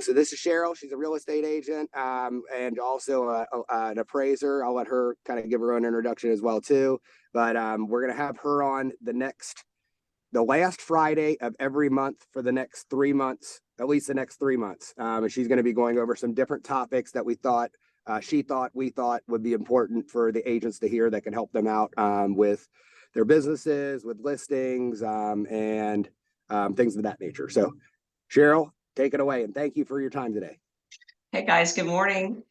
So this is Cheryl. She's a real estate agent and also an appraiser. I'll let her kind of give her own introduction as well too. But we're gonna have her on the last Friday of every month for the next 3 months, at least the next 3 months. And she's going to be going over some different topics that we thought we thought would be important for the agents to hear that can help them out with their businesses, with listings, and things of that nature. So, Cheryl, take it away, and thank you for your time today. Hey guys, good morning.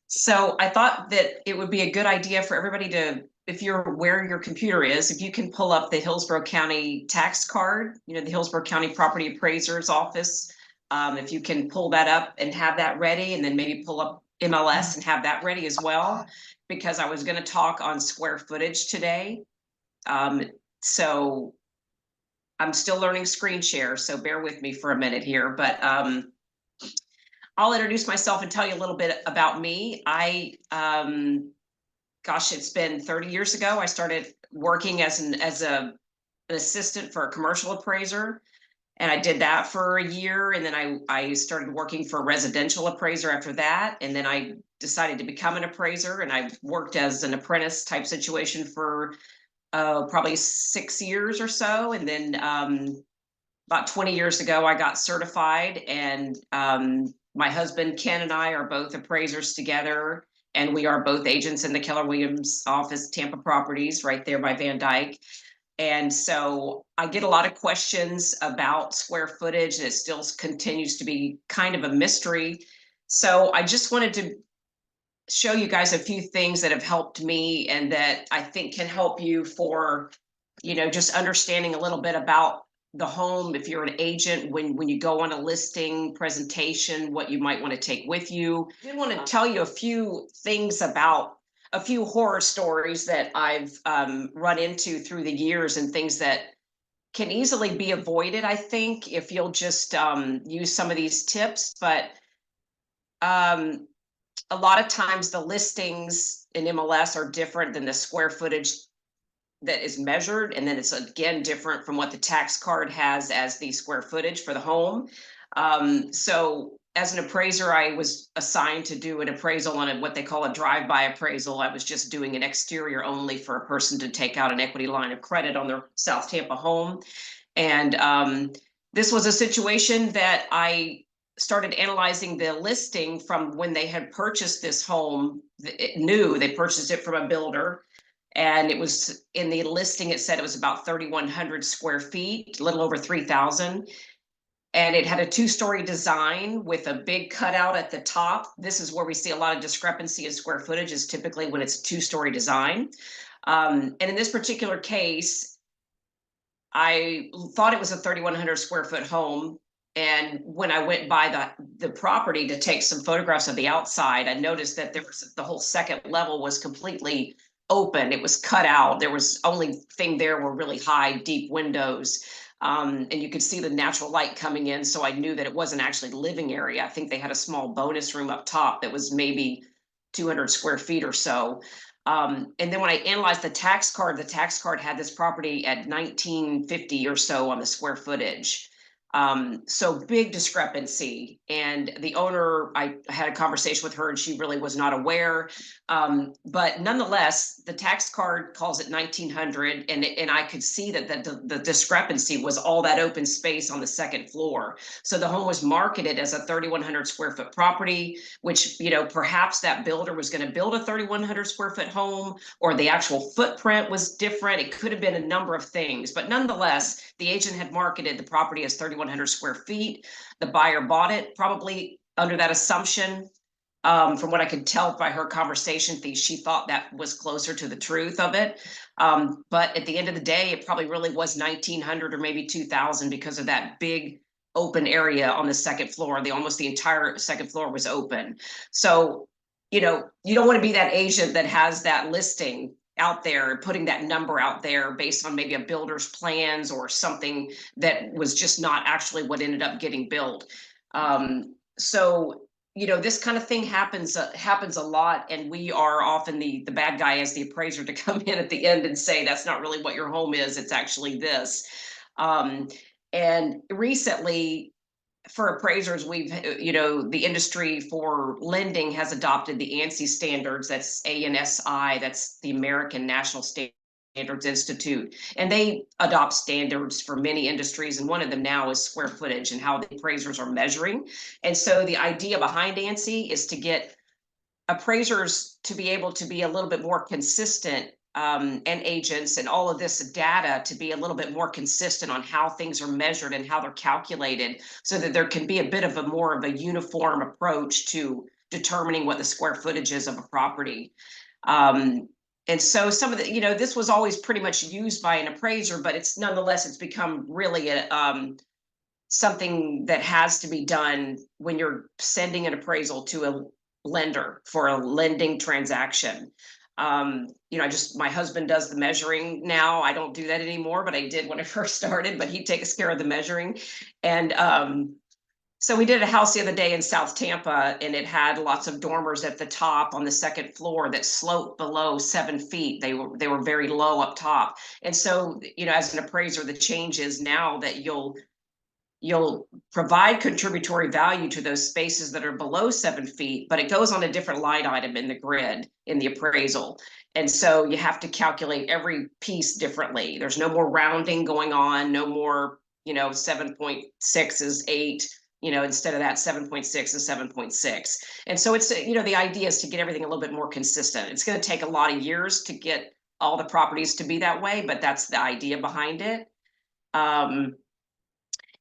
So I thought that it would be a good idea for everybody to, if you're where your computer is, if you can pull up the Hillsborough County tax card, the Hillsborough County Property Appraiser's office. If you can pull that up and have that ready, and then maybe pull up MLS and have that ready as well, because I was going to talk on square footage today. So I'm still learning screen share, so bear with me for a minute here, but I'll introduce myself and tell you a little bit about me. Gosh, it's been 30 years ago. I started working as an assistant for a commercial appraiser, and I did that for a year. And then I started working for a residential appraiser after that. And then I decided to become an appraiser, and I worked as an apprentice type situation for probably 6 years or so. And then about 20 years ago, I got certified, and my husband, Ken, and I are both appraisers together, and we are both agents in the Keller Williams office, Tampa Properties, right there by VanDyk. And so I get a lot of questions about square footage, and it still continues to be kind of a mystery. So I just wanted to show you guys a few things that have helped me and that I think can help you for, just understanding a little bit about the home. If you're an agent, when you go on a listing presentation, what you might want to take with you. I did want to tell you a few things about a few horror stories that I've run into through the years, and things that can easily be avoided, I think, if you'll just use some of these tips. But a lot of times the listings in MLS are different than the square footage that is measured, and then it's again different from what the tax card has as the square footage for the home. So as an appraiser, I was assigned to do an appraisal on what they call a drive-by appraisal. I was just doing an exterior only for a person to take out an equity line of credit on their South Tampa home. And this was a situation that I started analyzing the listing from when they had purchased this home. They purchased it from a builder. And it was in the listing, it said it was about 3,100 square feet, a little over 3,000. And it had a 2-story design with a big cutout at the top. This is where we see a lot of discrepancy in square footage, is typically when it's a 2-story design. And in this particular case, I thought it was a 3,100 square foot home. And when I went by the property to take some photographs of the outside, I noticed that the whole second level was completely open. It was cut out. There was only thing there were really high, deep windows. And you could see the natural light coming in. So I knew that it wasn't actually living area. I think they had a small bonus room up top that was maybe 200 square feet or so. And then when I analyzed the tax card had this property at 1950 or so on the square footage. So big discrepancy. And the owner, I had a conversation with her, and she really was not aware. But nonetheless, the tax card calls it 1,900, and I could see that the discrepancy was all that open space on the second floor. So the home was marketed as a 3,100 square foot property, which, perhaps that builder was going to build a 3,100 square foot home, or the actual footprint was different. It could have been a number of things, but nonetheless, the agent had marketed the property as 3,100 square feet. The buyer bought it probably under that assumption. From what I could tell by her conversation, she thought that was closer to the truth of it. But at the end of the day, it probably really was 1,900 or maybe 2,000 because of that big open area on the second floor. Almost the entire second floor was open. So, you don't want to be that agent that has that listing out there, putting that number out there based on maybe a builder's plans or something that was just not actually what ended up getting built. So, this kind of thing happens a lot, and we are often the bad guy as the appraiser to come in at the end and say, that's not really what your home is, it's actually this. And recently, for appraisers, we've, the industry for lending has adopted the ANSI standards. That's ANSI, that's the American National Standards Institute. And they adopt standards for many industries. And one of them now is square footage and how the appraisers are measuring. And so the idea behind ANSI is to get appraisers to be able to be a little bit more consistent, and agents and all of this data to be a little bit more consistent on how things are measured and how they're calculated, so that there can be a bit of a more of a uniform approach to determining what the square footage is of a property. And so some of the, this was always pretty much used by an appraiser, but it's nonetheless, it's become really something that has to be done when you're sending an appraisal to a lender for a lending transaction. My husband does the measuring now. I don't do that anymore, but I did when I first started, but he takes care of the measuring. And so we did a house the other day in South Tampa, and it had lots of dormers at the top on the second floor that sloped below 7 feet. They were very low up top. And so, as an appraiser, the change is now that you'll provide contributory value to those spaces that are below 7 feet, but it goes on a different line item in the grid in the appraisal. And so you have to calculate every piece differently. There's no more rounding going on, no more, 7.6 is 8, instead of that 7.6 is 7.6. And so it's, the idea is to get everything a little bit more consistent. It's going to take a lot of years to get all the properties to be that way, but that's the idea behind it.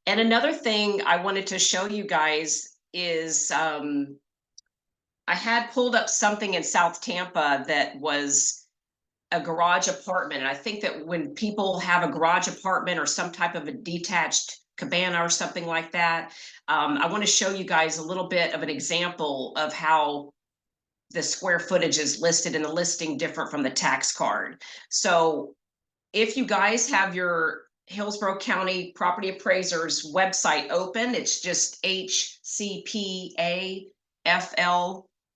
And another thing I wanted to show you guys is I had pulled up something in South Tampa that was a garage apartment. And I think that when people have a garage apartment or some type of a detached cabana or something like that, I want to show you guys a little bit of an example of how the square footage is listed in the listing different from the tax card. So if you guys have your Hillsborough County Property Appraiser's website open, it's just hcpafl.org.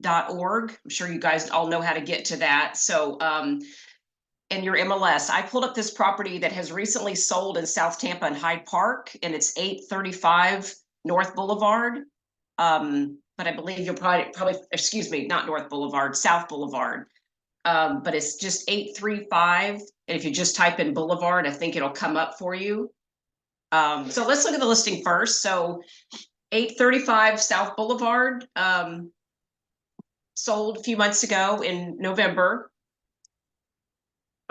I'm sure you guys all know how to get to that. So, and your MLS. I pulled up this property that has recently sold in South Tampa and Hyde Park, and it's 835 North Boulevard. But I believe you'll probably, excuse me, not North Boulevard, South Boulevard. But it's just 835. And if you just type in Boulevard, I think it'll come up for you. So let's look at the listing first. So 835 South Boulevard, sold a few months ago in November.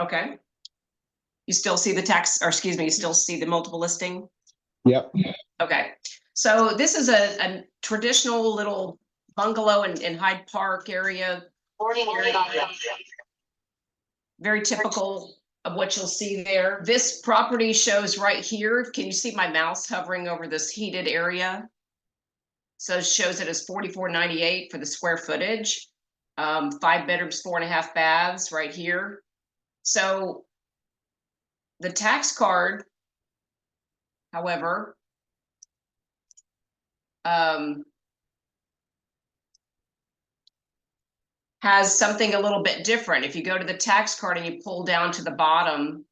Okay. You still see the tax, or excuse me, you still see the multiple listing? Yep. Okay. So this is a traditional little bungalow in Hyde Park area. Very typical of what you'll see there. This property shows right here. Can you see my mouse hovering over this heated area? So it shows it as $44.98 for the square footage. 5 bedrooms, 4.5 baths right here. So the tax card, however, has something a little bit different. If you go to the tax card and you pull down to the bottom,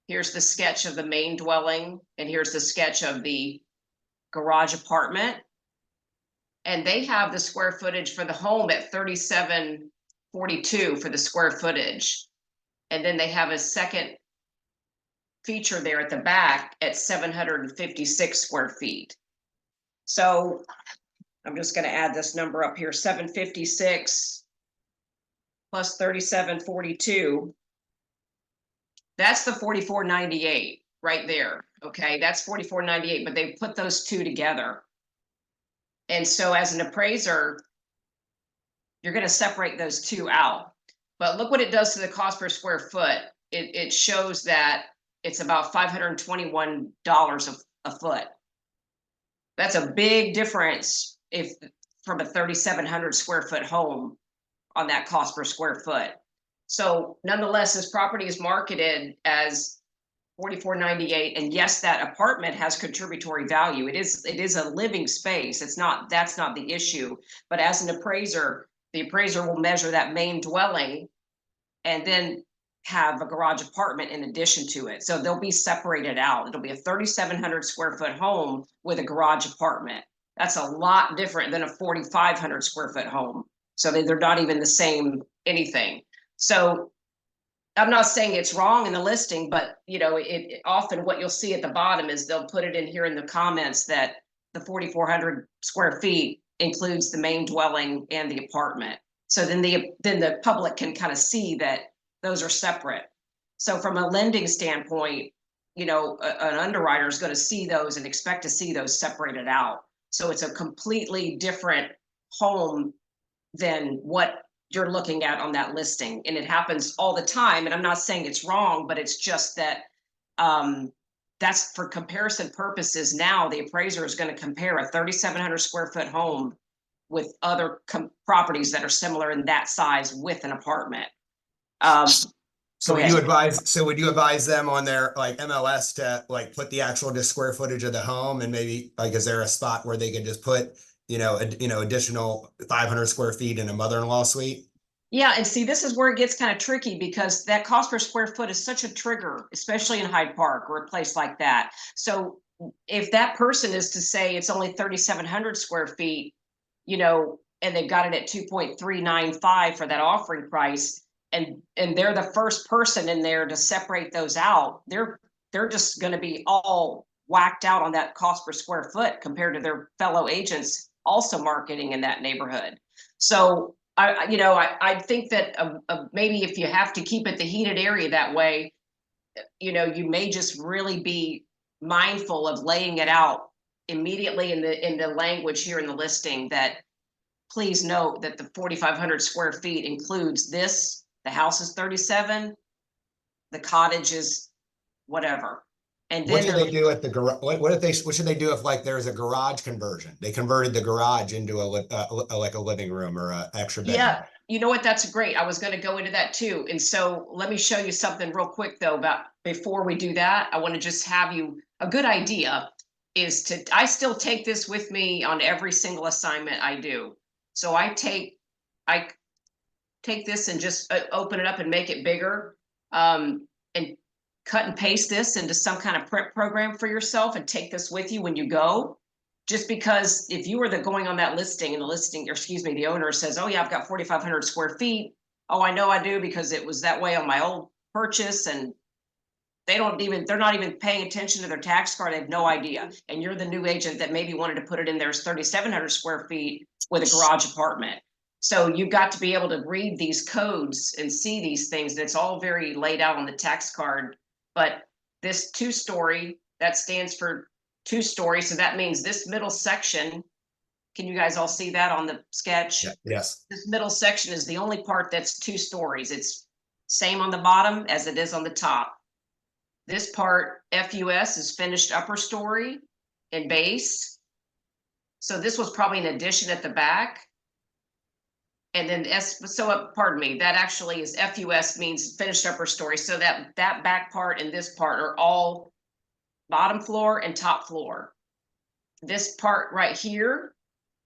here's the sketch of the main dwelling, and here's the sketch of the garage apartment. And they have the square footage for the home at 3742 for the square footage. And then they have a second feature there at the back at 756 square feet. So I'm just going to add this number up here, 756 plus 3742. That's the 4498 right there. Okay, that's 4498, but they put those two together. And so as an appraiser, you're going to separate those two out. But look what it does to the cost per square foot. It shows that it's about $521 a foot. That's a big difference if from a 3,700 square foot home on that cost per square foot. So nonetheless, this property is marketed as $44.98, and yes, that apartment has contributory value. It is a living space. That's not the issue. But as an appraiser, the appraiser will measure that main dwelling and then have a garage apartment in addition to it. So they'll be separated out. It'll be a 3,700 square foot home with a garage apartment. That's a lot different than a 4,500 square foot home. So they're not even the same anything. So I'm not saying it's wrong in the listing, but you know, it often what you'll see at the bottom is they'll put it in here in the comments that the 4,400 square feet includes the main dwelling and the apartment. So then the public can kind of see that those are separate. So from a lending standpoint, you know, an underwriter is going to see those and expect to see those separated out. So it's a completely different home than what you're looking at on that listing. And it happens all the time. And I'm not saying it's wrong, but it's just that that's for comparison purposes. Now the appraiser is going to compare a 3,700 square foot home with other properties that are similar in that size with an apartment. So would you advise them on their like MLS to like put the actual just square footage of the home, and maybe like, is there a spot where they could just put, additional 500 square feet in a mother-in-law suite? Yeah, and see, this is where it gets kind of tricky because that cost per square foot is such a trigger, especially in Hyde Park or a place like that. So if that person is to say it's only 3,700 square feet, you know, and they've got it at 2.395 for that offering price, and they're the first person in there to separate those out, they're just going to be all whacked out on that cost per square foot compared to their fellow agents also marketing in that neighborhood. So I think that maybe if you have to keep it the heated area that way, you know, you may just really be mindful of laying it out immediately in the language here in the listing that please note that the 4,500 square feet includes this, the house is 37, the cottage is whatever. And then what should they do at the garage? What should they do if like there's a garage conversion? They converted the garage into like a living room or a extra bedroom. Yeah, you know what? That's great. I was going to go into that too. And so let me show you something real quick though, about before we do that, I want to just have you a good idea is I still take this with me on every single assignment I do. So I take this and just open it up and make it bigger, and cut and paste this into some kind of prep program for yourself and take this with you when you go. Just because if you were going on that listing and the owner says, oh yeah, I've got 4,500 square feet. Oh, I know I do because it was that way on my old purchase, and they're not even paying attention to their tax card. They have no idea. And you're the new agent that maybe wanted to put it in there as 3,700 square feet with a garage apartment. So you've got to be able to read these codes and see these things. And it's all very laid out on the tax card. But this 2-story, that stands for 2-story. So that means this middle section, can you guys all see that on the sketch? Yeah, yes. This middle section is the only part that's 2 stories. It's same on the bottom as it is on the top. This part, FUS, is finished upper story and base. So this was probably an addition at the back. And then pardon me, that actually is FUS, means finished upper story. So that back part and this part are all bottom floor and top floor. This part right here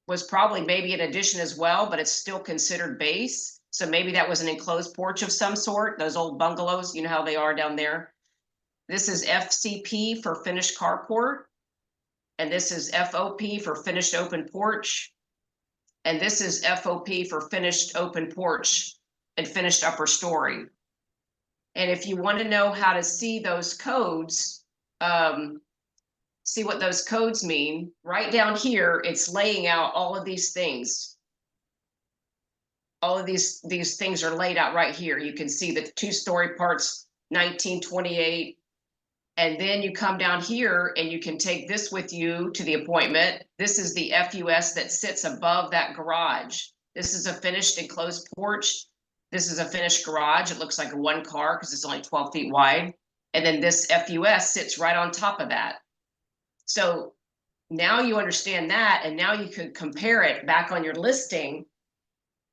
was probably maybe an addition as well, but it's still considered base. So maybe that was an enclosed porch of some sort, those old bungalows, you know how they are down there. This is FCP for finished carport. And this is FOP for finished open porch. And this is FOP for finished open porch and finished upper story. And if you want to know how to see those codes, see what those codes mean, right down here, it's laying out all of these things. All of these things are laid out right here. You can see the 2-story parts, 1928. And then you come down here and you can take this with you to the appointment. This is the FUS that sits above that garage. This is a finished enclosed porch. This is a finished garage. It looks like a 1 car because it's only 12 feet wide. And then this FUS sits right on top of that. So now you understand that, and now you can compare it back on your listing.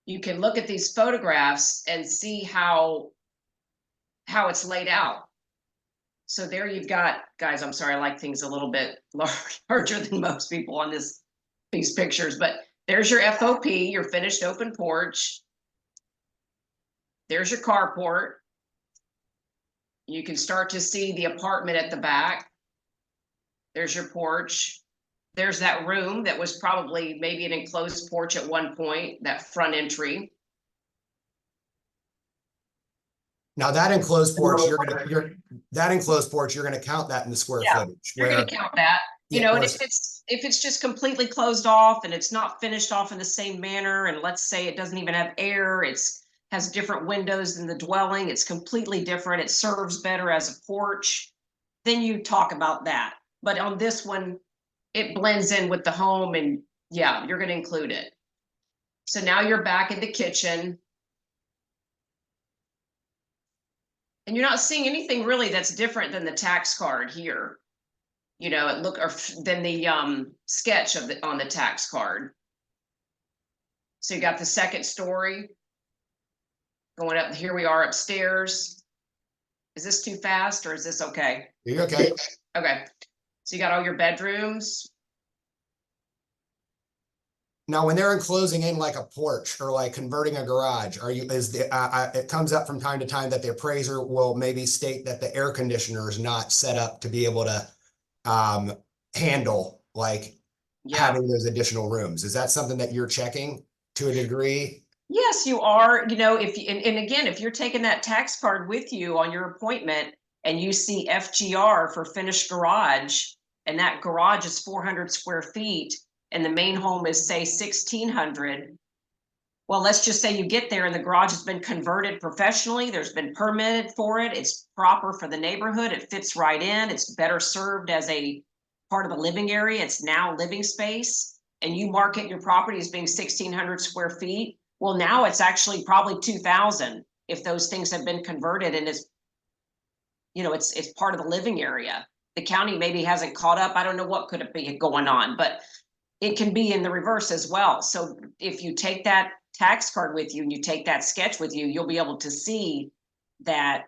You can look at these photographs and see how it's laid out. So there you've got, guys, I'm sorry, I like things a little bit larger than most people on these pictures, but there's your FOP, your finished open porch. There's your carport. You can start to see the apartment at the back. There's your porch. there's that room that was probably maybe an enclosed porch at one point, that front entry. Now that enclosed porch, you're gonna count that in the square Yeah, footage. You're gonna count that, you know, and if it's just completely closed off and it's not finished off in the same manner, and let's say it doesn't even have air, has different windows than the dwelling, it's completely different, it serves better as a porch, then you talk about that. But on this one, it blends in with the home, and yeah, you're gonna include it. So now you're back in the kitchen. And you're not seeing anything really that's different than the tax card here. You know, than the sketch of on the tax card. So you got the second story going up. Here we are upstairs. Is this too fast or is this okay? You're okay. Okay. So you got all your bedrooms. Now, when they're enclosing in like a porch or like converting a garage, it comes up from time to time that the appraiser will maybe state that the air conditioner is not set up to be able to handle like having those additional rooms. Is that something that you're checking to a degree? Yes, you are. You know, and again, if you're taking that tax card with you on your appointment and you see FGR for finished garage, and that garage is 400 square feet, and the main home is say 1,600. Well, let's just say you get there and the garage has been converted professionally. There's been permitted for it. It's proper for the neighborhood. It fits right in. It's better served as a part of the living area. It's now living space. And you market your property as being 1,600 square feet. Well, now it's actually probably 2,000 if those things have been converted, and it's, you know, it's part of the living area. The county maybe hasn't caught up. I don't know what could be going on, but it can be in the reverse as well. So if you take that tax card with you and you take that sketch with you, you'll be able to see that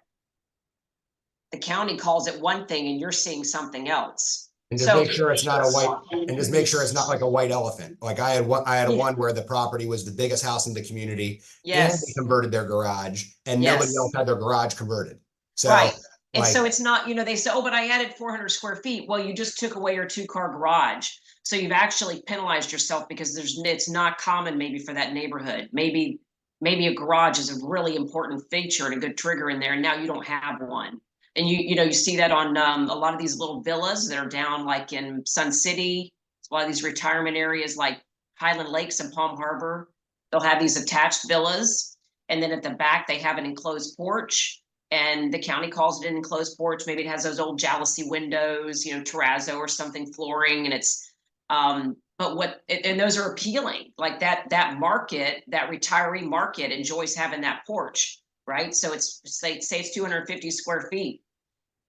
the county calls it one thing and you're seeing something else. And just make sure it's not like a white elephant. Like I had one where the property was the biggest house in the community. Yes. And they converted their garage, and nobody else had their garage converted. So, right. And so it's not, you know, they say, oh, but I added 400 square feet. Well, you just took away your 2-car garage. So you've actually penalized yourself because it's not common maybe for that neighborhood. Maybe a garage is a really important feature and a good trigger in there, and now you don't have one. And you know, you see that on a lot of these little villas that are down like in Sun City, a lot of these retirement areas like Highland Lakes and Palm Harbor. They'll have these attached villas, and then at the back they have an enclosed porch, and the county calls it an enclosed porch. Maybe it has those old jalousie windows, you know, terrazzo or something flooring, and it's and those are appealing. Like that market, that retiree market enjoys having that porch. Right? So say it's 250 square feet,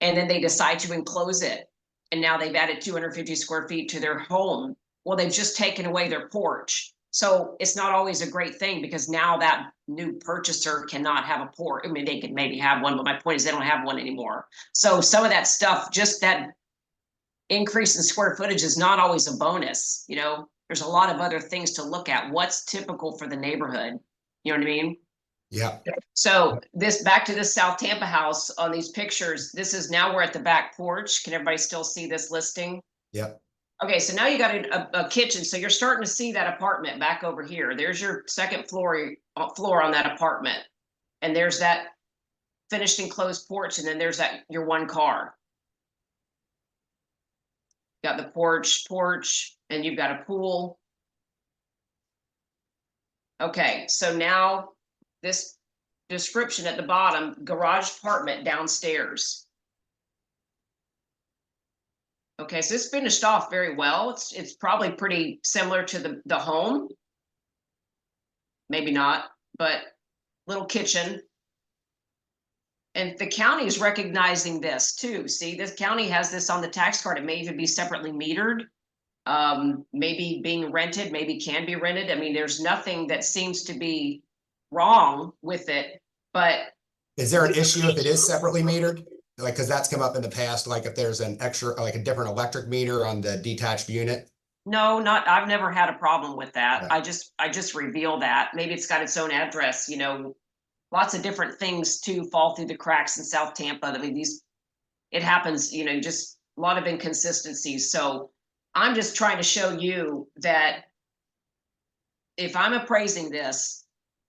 and then they decide to enclose it. And now they've added 250 square feet to their home. Well, they've just taken away their porch. So it's not always a great thing because now that new purchaser cannot have a porch. I mean, they could maybe have one, but my point is they don't have one anymore. So some of that stuff, just that increase in square footage is not always a bonus. You know, there's a lot of other things to look at. What's typical for the neighborhood? You know what I mean? Yeah. So back to this South Tampa house on these pictures, this is now we're at the back porch. Can everybody still see this listing? Yep. Okay, so now you got a kitchen. So you're starting to see that apartment back over here. There's your second floor on that apartment. And there's that finished enclosed porch. And then there's your 1 car. Got the porch, and you've got a pool. Okay, so now this description at the bottom, garage apartment downstairs. Okay, so it's finished off very well. It's probably pretty similar to the home. Maybe not, but little kitchen. And the county is recognizing this too. See, this county has this on the tax card. It may even be separately metered. Maybe being rented, maybe can be rented. I mean, there's nothing that seems to be wrong with it, but is there an issue if it is separately metered? Like, because that's come up in the past, like if there's an extra, like a different electric meter on the detached unit. No, I've never had a problem with that. Yeah. I just reveal that. Maybe it's got its own address, you know, lots of different things too fall through the cracks in South Tampa. I mean, it happens, you know, just a lot of inconsistencies. So I'm just trying to show you that if I'm appraising this,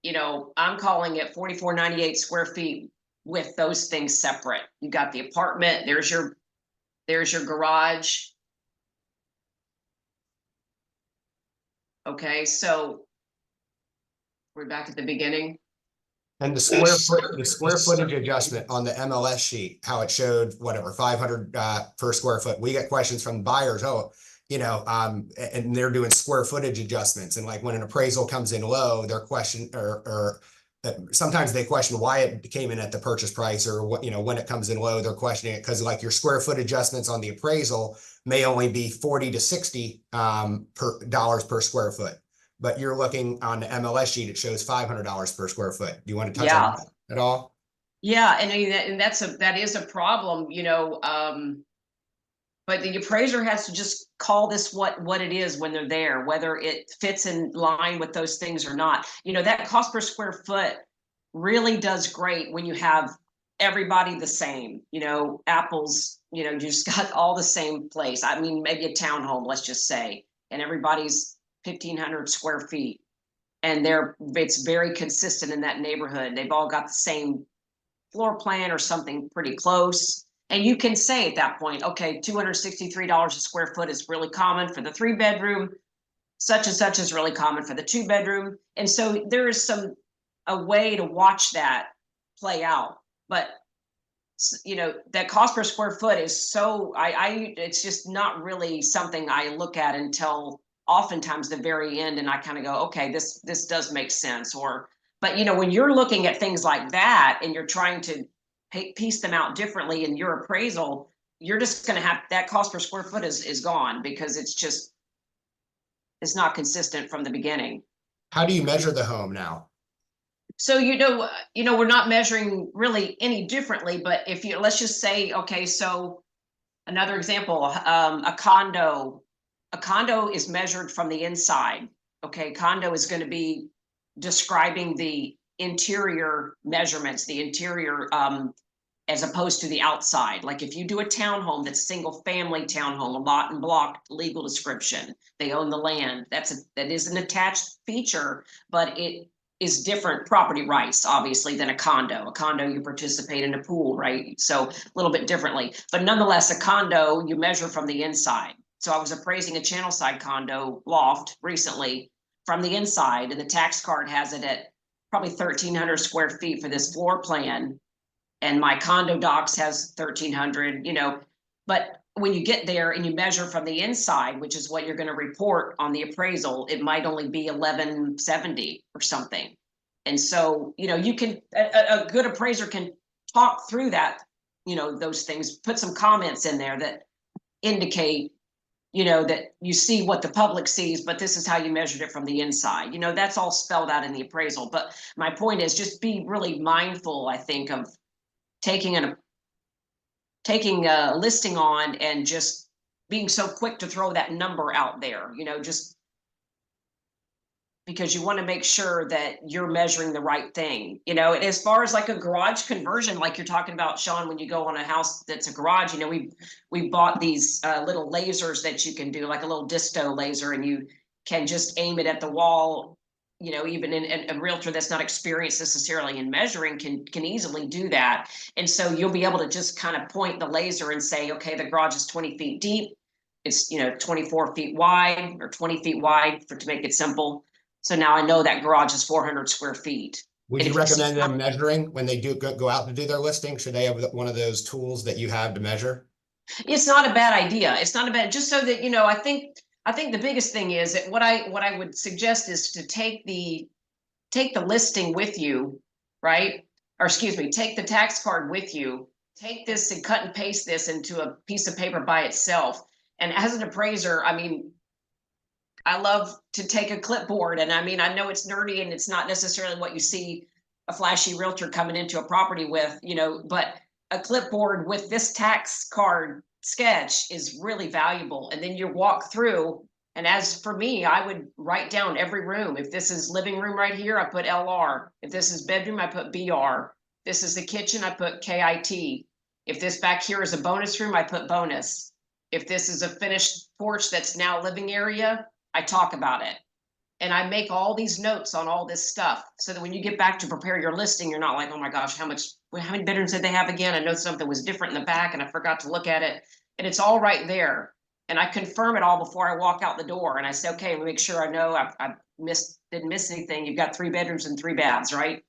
I'm calling it 4498 square feet with those things separate. You got the apartment, there's your garage. Okay, so we're back at the beginning. And the square footage adjustment on the MLS sheet, how it showed whatever 500 per square foot. We get questions from buyers. Oh, and they're doing square footage adjustments. And like when an appraisal comes in low, their question or sometimes they question why it came in at the purchase price, or what, when it comes in low, they're questioning it because like your square foot adjustments on the appraisal may only be 40 to 60 dollars per square foot. But you're looking on the MLS sheet, it shows $500 per square foot. Do you want to touch on that at all? Yeah, and that is a problem, but the appraiser has to just call this what it is when they're there, whether it fits in line with those things or not. That cost per square foot really does great when you have everybody the same, apples, you just got all the same place. I mean, maybe a townhome, let's just say, and everybody's 1,500 square feet, and it's very consistent in that neighborhood. They've all got the same floor plan or something pretty close. And you can say at that point, okay, $263 a square foot is really common for the 3-bedroom. Such and such is really common for the 2-bedroom. And so there is a way to watch that play out. But that cost per square foot is so it's just not really something I look at until oftentimes the very end, and I kind of go, okay, this does make sense. But when you're looking at things like that and you're trying to piece them out differently in your appraisal, you're just going to have that cost per square foot is gone, because it's not consistent from the beginning. How do you measure the home now? So, we're not measuring really any differently, but let's just say, okay, so another example, a condo is measured from the inside. Okay. Condo is going to be describing the interior measurements, the interior, as opposed to the outside. Like if you do a townhome, that's single family townhome, a lot and block legal description, they own the land. That is an attached feature, but it is different property rights, obviously, than a condo. A condo, you participate in a pool, right? So a little bit differently, but nonetheless, a condo, you measure from the inside. So I was appraising a channel side condo loft recently from the inside, and the tax card has it at probably 1,300 square feet for this floor plan. And my condo docs has 1,300, but when you get there and you measure from the inside, which is what you're going to report on the appraisal, it might only be 1,170 or something. And so, you can, a good appraiser can talk through that, those things, put some comments in there that indicate, that you see what the public sees, but this is how you measured it from the inside. That's all spelled out in the appraisal. But my point is just be really mindful, I think, of taking a listing on and just being so quick to throw that number out there, just because you want to make sure that you're measuring the right thing. As far as like a garage conversion, like you're talking about, Shawn, when you go on a house that's a garage, we bought these little lasers that you can do, like a little disto laser, and you can just aim it at the wall. Even in a realtor that's not experienced necessarily in measuring can easily do that. And so you'll be able to just kind of point the laser and say, okay, the garage is 20 feet deep. It's, 24 feet wide or 20 feet wide to make it simple. So now I know that garage is 400 square feet. Would you recommend them measuring when they do go out to do their listing? Should they have one of those tools that you have to measure? It's not a bad idea. It's not a bad, just so that, I think the biggest thing is that what I would suggest is to take the listing with you, right? Or excuse me, take the tax card with you, take this and cut and paste this into a piece of paper by itself. And as an appraiser, I love to take a clipboard, and I know it's nerdy and it's not necessarily what you see a flashy realtor coming into a property with, but a clipboard with this tax card sketch is really valuable. And then you walk through, and as for me, I would write down every room. If this is living room right here, I put LR. If this is bedroom, I put BR. This is the kitchen, I put KIT. If this back here is a bonus room, I put bonus. If this is a finished porch that's now living area, I talk about it. And I make all these notes on all this stuff so that when you get back to prepare your listing, you're not like, oh my gosh, how many bedrooms did they have again? I know something was different in the back and I forgot to look at it. And it's all right there. And I confirm it all before I walk out the door. And I say, okay, make sure I know I didn't miss anything. You've got 3 bedrooms and 3 baths, right?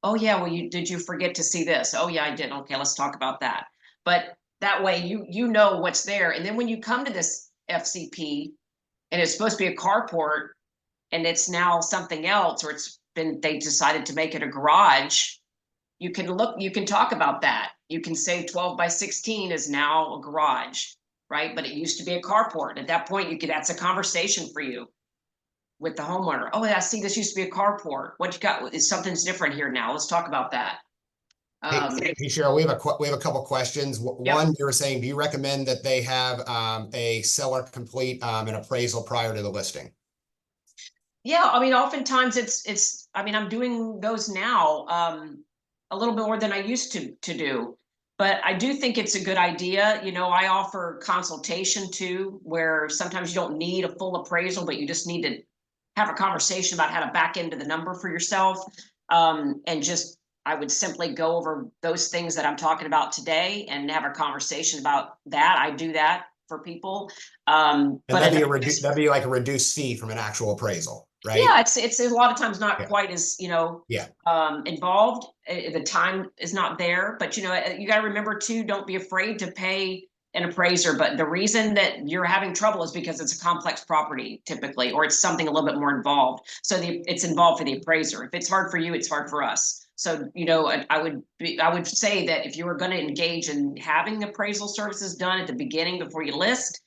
Oh yeah, well, did you forget to see this? Oh yeah, I did. Okay, let's talk about that. But that way you know what's there. And then when you come to this FCP and it's supposed to be a carport, and it's now something else, or they decided to make it a garage, you can talk about that. You can say 12 by 16 is now a garage, right? But it used to be a carport. At that point, that's a conversation for you with the homeowner. Oh, yeah, see, this used to be a carport. What you got? Something's different here now. Let's talk about that. Hey, Cheryl, we have a couple questions. One, you were saying, do you recommend that they have a seller complete an appraisal prior to the listing? Yeah, I mean, oftentimes I'm doing those now a little bit more than I used to do. But I do think it's a good idea. You know, I offer consultation too, where sometimes you don't need a full appraisal, but you just need to have a conversation about how to back into the number for yourself. I would simply go over those things that I'm talking about today and have a conversation about that. I do that for people. And that'd be like a reduced fee from an actual appraisal, right? Yeah, it's a lot of times not quite as, involved. The time is not there, but you got to remember too, don't be afraid to pay an appraiser. But the reason that you're having trouble is because it's a complex property typically, or it's something a little bit more involved. So it's involved for the appraiser. If it's hard for you, it's hard for us. So, I would say that if you were going to engage in having appraisal services done at the beginning before you list,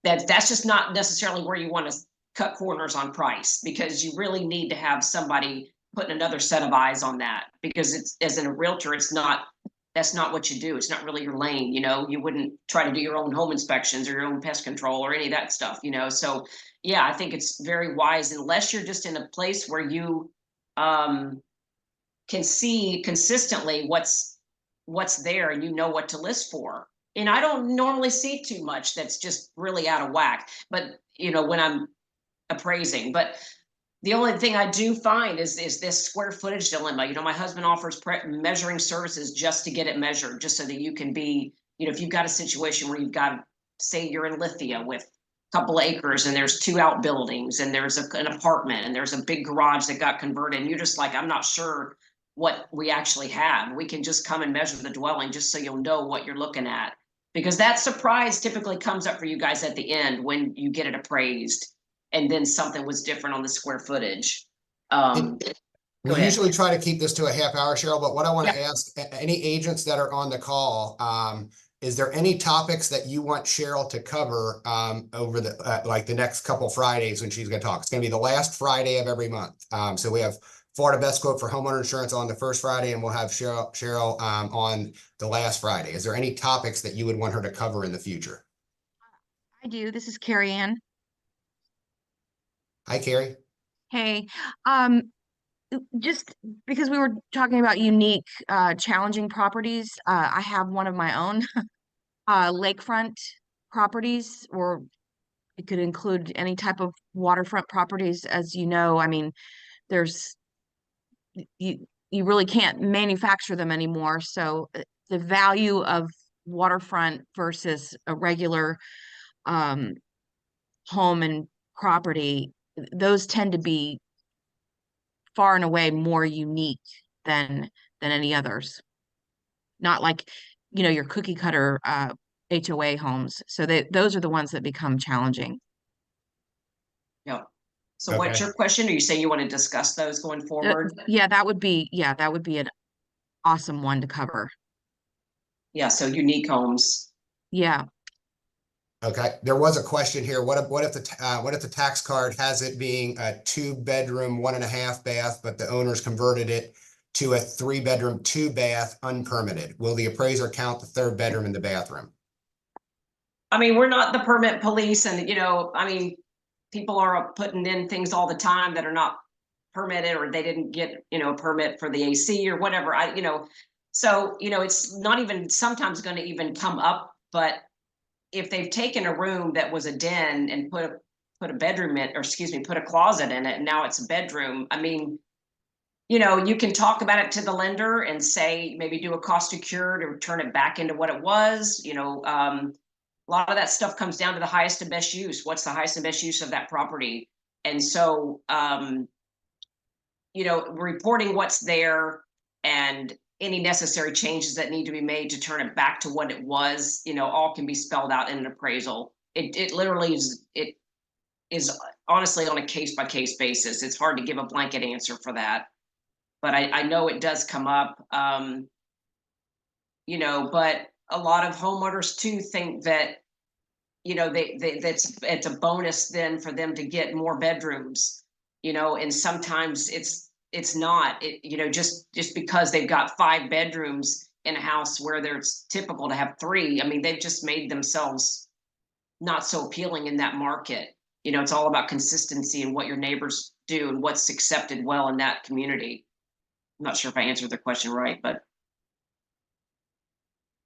that's just not necessarily where you want to cut corners on price, because you really need to have somebody putting another set of eyes on that, because it's, as in a realtor, that's not what you do. It's not really your lane. You wouldn't try to do your own home inspections or your own pest control or any of that stuff, so yeah, I think it's very wise, unless you're just in a place where you can see consistently what's there and you know what to list for. And I don't normally see too much that's just really out of whack, but when I'm appraising. But the only thing I do find is this square footage dilemma. My husband offers measuring services just to get it measured, just so that you can be, if you've got a situation where you've got, say you're in Lithia with a couple of acres and there's 2 outbuildings and there's an apartment and there's a big garage that got converted, and you're just like, I'm not sure what we actually have. We can just come and measure the dwelling just so you'll know what you're looking at, because that surprise typically comes up for you guys at the end when you get it appraised and then something was different on the square footage. We usually try to keep this to a half hour, Cheryl, but what I want to ask any agents that are on the call, is there any topics that you want Cheryl to cover over the next couple Fridays when she's going to talk? It's going to be the last Friday of every month. So we have Florida Best Quote for homeowner insurance on the first Friday, and we'll have Cheryl on the last Friday. Is there any topics that you would want her to cover in the future? I do. This is Carrie Ann. Hi, Carrie. Hey, just because we were talking about unique, challenging properties, I have one of my own lakefront properties, or it could include any type of waterfront properties. As you know, I mean, you really can't manufacture them anymore. So the value of waterfront versus a regular home and property, those tend to be far and away more unique than any others. Not like, your cookie cutter HOA homes. So those are the ones that become challenging. Yeah. So what's your question? Are you saying you want to discuss those going forward? Yeah, that would be an awesome one to cover. Yeah, so unique homes. Yeah. Okay, there was a question here. What if the tax card has it being a 2-bedroom, 1.5 bath, but the owners converted it to a 3-bedroom, 2-bath unpermitted? Will the appraiser count the 3rd bedroom in the bathroom? I mean, we're not the permit police, and people are putting in things all the time that are not permitted, or they didn't get a permit for the AC or whatever. So it's not even sometimes going to even come up, but if they've taken a room that was a den and put a bedroom in, or excuse me, put a closet in it, and now it's a bedroom, I mean, you can talk about it to the lender and say, maybe do a cost to cure to turn it back into what it was. A lot of that stuff comes down to the highest and best use. What's the highest and best use of that property? And so, reporting what's there and any necessary changes that need to be made to turn it back to what it was, all can be spelled out in an appraisal. It literally is honestly on a case by case basis. It's hard to give a blanket answer for that, but I know it does come up. But a lot of homeowners too think that, it's a bonus then for them to get more bedrooms, and sometimes it's not, just because they've got 5 bedrooms in a house where it's typical to have 3. I mean, they've just made themselves not so appealing in that market. It's all about consistency and what your neighbors do and what's accepted well in that community. I'm not sure if I answered the question right, but.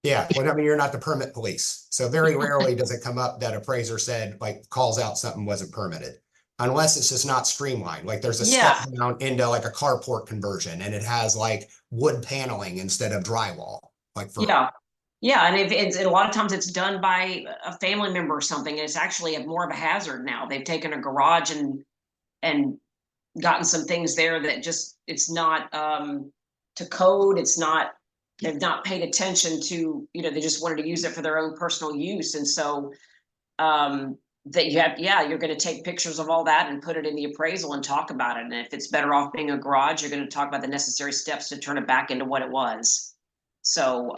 Yeah, well, I mean, you're not the permit police. So very rarely does it come up that appraiser said, like, calls out something wasn't permitted. Unless it's just not streamlined. Like there's a step down into like a carport conversion and it has like wood paneling instead of drywall. Like for Yeah, and if it's a lot of times it's done by a family member or something, and it's actually more of a hazard now. They've taken a garage and gotten some things there that just, it's not to code. It's not, they've not paid attention to, they just wanted to use it for their own personal use. And so that you're going to take pictures of all that and put it in the appraisal and talk about it. And if it's better off being a garage, you're going to talk about the necessary steps to turn it back into what it was. So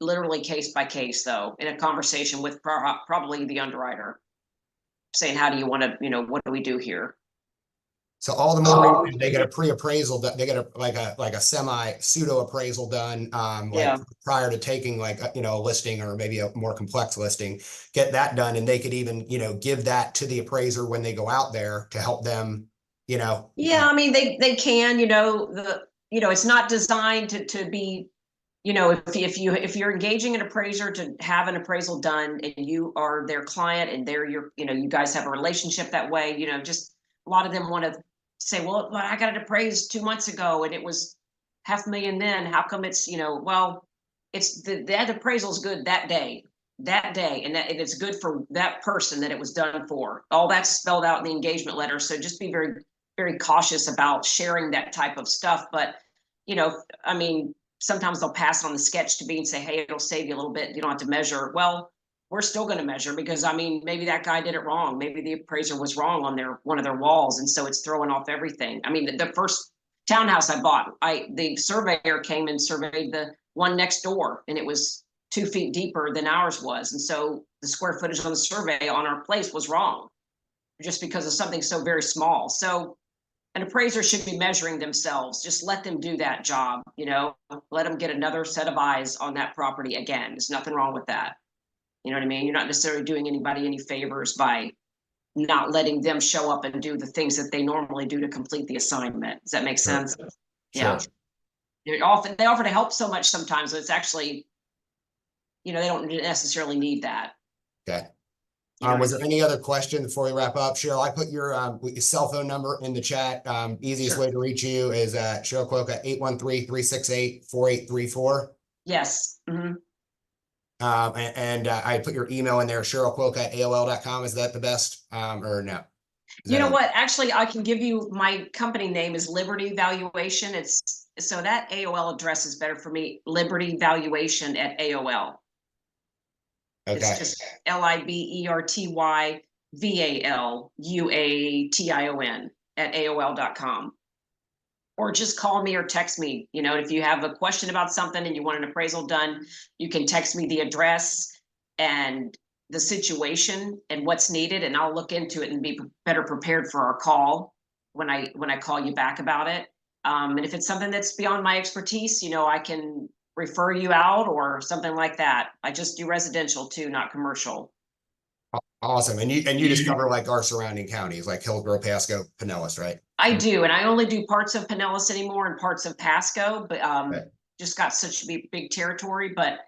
literally case by case, though, in a conversation with probably the underwriter, saying, how do you want to, what do we do here? So all the more they get a pre-appraisal, they get a semi pseudo appraisal done, prior to taking a listing or maybe a more complex listing, get that done. And they could even, give that to the appraiser when they go out there to help them, Yeah, I mean, they can, it's not designed to be, if you're engaging an appraiser to have an appraisal done and you are their client and they're you guys have a relationship that way, just a lot of them want to say, well, I got it appraised 2 months ago and it was $500,000 then. How come it's, well, it's that appraisal is good that day, and it's good for that person that it was done for. All that's spelled out in the engagement letter. So just be very, very cautious about sharing that type of stuff. But, I mean, sometimes they'll pass on the sketch to me and say, hey, it'll save you a little bit. You don't have to measure. Well, we're still going to measure because, I mean, maybe that guy did it wrong. Maybe the appraiser was wrong on one of their walls. And so it's throwing off everything. I mean, the first townhouse I bought, the surveyor came and surveyed the one next door and it was 2 feet deeper than ours was. And so the square footage on the survey on our place was wrong just because of something so very small. So an appraiser should be measuring themselves. Just let them do that job, let them get another set of eyes on that property again. There's nothing wrong with that. You know what I mean? You're not necessarily doing anybody any favors by not letting them show up and do the things that they normally do to complete the assignment. Does that make sense? Sure. Yeah. They offer to help so much sometimes, but it's actually, they don't necessarily need that. Okay. Was there any other question before we wrap up? Cheryl, I put your cell phone number in the chat. Easiest way to reach you is Cheryl Kwoka, 813-368-4834. Yes. Mm-hmm. And I put your email in there, CherylKwoka@AOL.com. Is that the best or no? You know what? Actually, I can give you my company name is Liberty Valuation. So that AOL address is better for me. Liberty Valuation at AOL. Okay. It's just LIBERTYVALUATION at AOL.com. Or just call me or text me. If you have a question about something and you want an appraisal done, you can text me the address and the situation and what's needed, and I'll look into it and be better prepared for our call when I call you back about it. And if it's something that's beyond my expertise, I can refer you out or something like that. I just do residential too, not commercial. Awesome. And you just cover like our surrounding counties, like Hillsborough, Pasco, Pinellas, right? I do. And I only do parts of Pinellas anymore and parts of Pasco, but just got such a big territory. But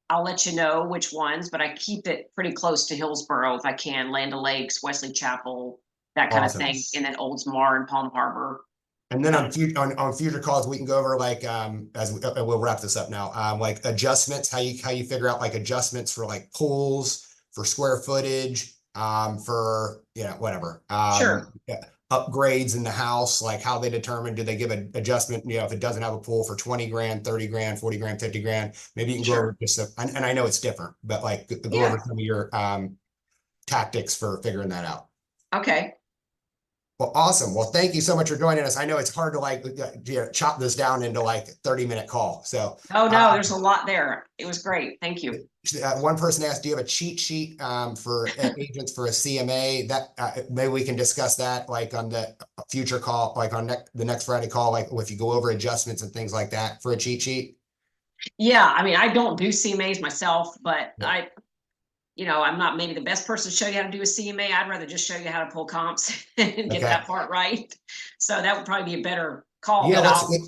I'll let you know which ones, but I keep it pretty close to Hillsborough if I can, Land O'Lakes, Wesley Chapel, that kind of Awesome. thing, and then Oldsmar and Palm Harbor. And then on future calls, we can go over like we'll wrap this up now. Like adjustments, how you figure out like adjustments for like pools, for square footage, for whatever. Sure. Yeah, upgrades in the house, like how they determine, do they give an adjustment, if it doesn't have a pool, for 20 grand, 30 grand, 40 grand, 50 grand. Maybe you can go Sure. over just and I know it's different, but like go Yeah. over some of your tactics for figuring that out. Okay. Well, awesome. Well, thank you so much for joining us. I know it's hard to like chop this down into like 30-minute call. So Oh, no, there's a lot there. It was great. Thank you. one person asked, do you have a cheat sheet for agents for a CMA? That maybe we can discuss that like on the future call, like on the next Friday call, like if you go over adjustments and things like that for a cheat sheet. Yeah, I mean, I don't do CMAs myself, but Yeah. I'm not maybe the best person to show you how to do a CMA. I'd rather just show you how to pull comps and get that part right. So that would probably be a better call. Yeah,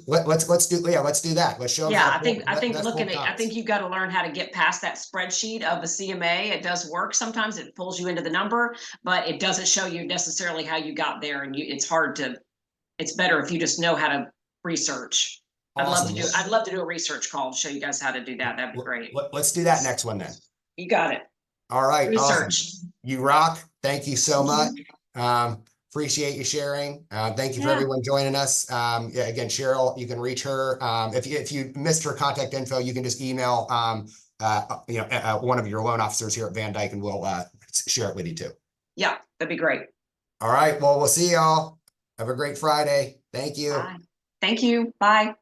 But let's do that. Let's show them. yeah, how I think let's looking pull at, I comps. think you've got to learn how to get past that spreadsheet of the CMA. It does work sometimes. It pulls you into the number, but it doesn't show you necessarily how you got there. And it's better if you just know how to research. Awesome. I'd love to do a research call to show you guys how to do that. That'd be great. Let's do that next one then. You got it. All right. Research. Awesome. You rock. Thank you so much. Appreciate you sharing. Thank you for everyone joining us. Yeah, again, Cheryl, you can reach her. If you missed her contact info, you can just email one of your loan officers here at VanDyk, and we'll share it with you too. Yeah, that'd be great. All right. Well, we'll see y'all. Have a great Friday. Thank you. Bye. Thank you. Bye.